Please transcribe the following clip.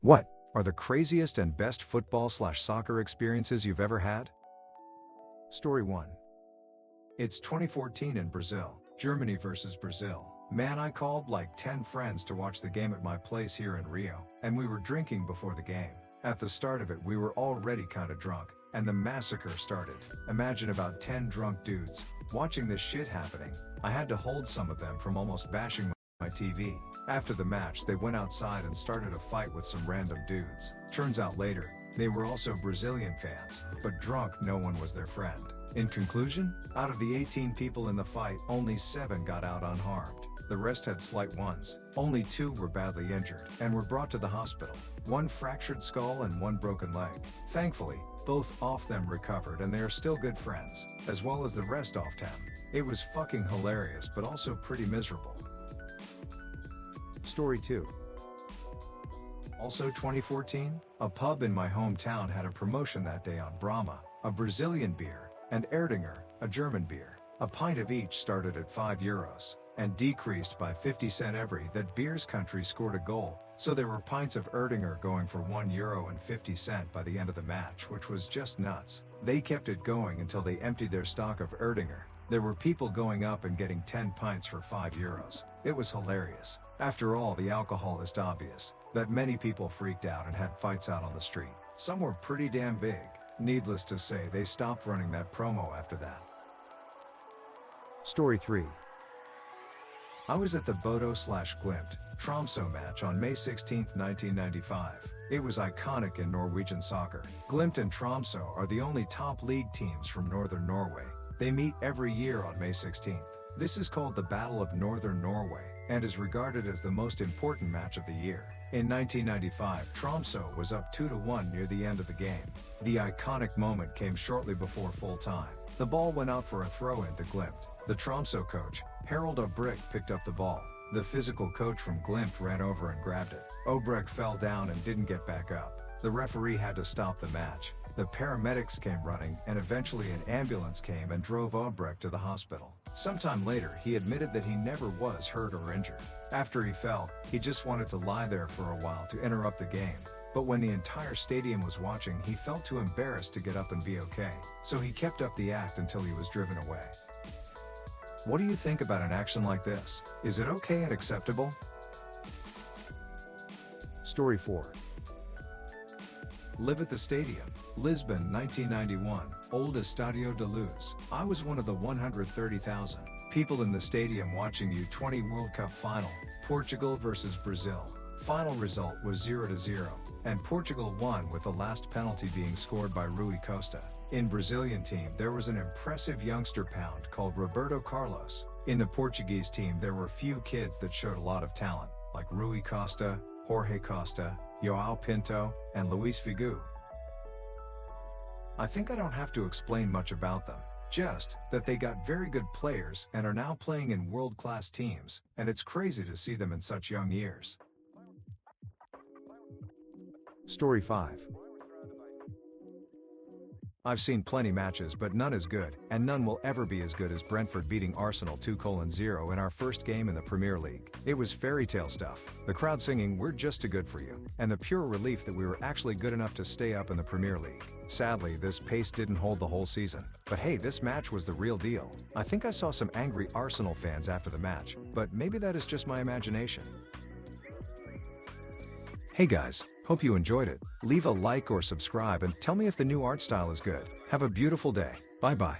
What are the craziest and best football/soccer experiences you've ever had? Story 1. It's 2014 in Brazil, Germany versus Brazil. Man, I called like 10 friends to watch the game at my place here in Rio, and we were drinking before the game. At the start of it, we were already kinda drunk, and the massacre started. Imagine about 10 drunk dudes watching this shit happening. I had to hold some of them from almost bashing my TV. After the match, they went outside and started a fight with some random dudes. Turns out later, they were also Brazilian fans, but drunk, no one was their friend. In conclusion, out of the 18 people in the fight, only 7 got out unharmed. The rest had slight wounds. Only 2 were badly injured and were brought to the hospital. 1 fractured skull and 1 broken leg. Thankfully, both of them recovered and they are still good friends, as well as the rest of them. It was fucking hilarious but also pretty miserable. Story 2. Also 2014, a pub in my hometown had a promotion that day on Brahma, a Brazilian beer, and Erdinger, a German beer. A pint of each started at €5 and decreased by 50 cents every that beer's country scored a goal, so there were pints of Erdinger going for €1.50 by the end of the match, which was just nuts. They kept it going until they emptied their stock of Erdinger. There were people going up and getting 10 pints for €5. It was hilarious. After all, the alcohol is obvious that many people freaked out and had fights out on the street. Some were pretty damn big. Needless to say, they stopped running that promo after that. Story 3. I was at the Bodo/Glimt Tromsø match on May 16, 1995. It was iconic in Norwegian soccer. Glimt and Tromsø are the only top league teams from northern Norway. They meet every year on May 16th. This is called the Battle of Northern Norway, and is regarded as the most important match of the year. In 1995, Tromsø was up 2-1 near the end of the game. The iconic moment came shortly before full time. The ball went out for a throw-in to Glimt. The Tromsø coach, Harald Obrek, picked up the ball. The physical coach from Glimt ran over and grabbed it. Obrek fell down and didn't get back up. The referee had to stop the match. The paramedics came running, and eventually an ambulance came and drove Obrek to the hospital. Sometime later, he admitted that he never was hurt or injured. After he fell, he just wanted to lie there for a while to interrupt the game. But when the entire stadium was watching, he felt too embarrassed to get up and be okay. So he kept up the act until he was driven away. What do you think about an action like this? Is it okay and acceptable? Story 4. Live at the Stadium, Lisbon, 1991, Old Estadio da Luz. I was one of the 130,000 people in the stadium watching U20 World Cup final, Portugal versus Brazil. Final result was 0-0, and Portugal won with the last penalty being scored by Rui Costa. In Brazilian team, there was an impressive youngster pound called Roberto Carlos. In the Portuguese team, there were few kids that showed a lot of talent, like Rui Costa, Jorge Costa, João Pinto, and Luis Figu. I think I don't have to explain much about them, just that they got very good players and are now playing in world-class teams, and it's crazy to see them in such young years. Story 5. I've seen plenty matches, but none as good, and none will ever be as good as Brentford beating Arsenal 2-0 in our first game in the Premier League. It was fairy tale stuff, the crowd singing "We're just too good for you," and the pure relief that we were actually good enough to stay up in the Premier League. Sadly, this pace didn't hold the whole season. But hey, this match was the real deal. I think I saw some angry Arsenal fans after the match, but maybe that is just my imagination. Hey guys, hope you enjoyed it. Leave a like or subscribe and tell me if the new art style is good. Have a beautiful day. Bye bye.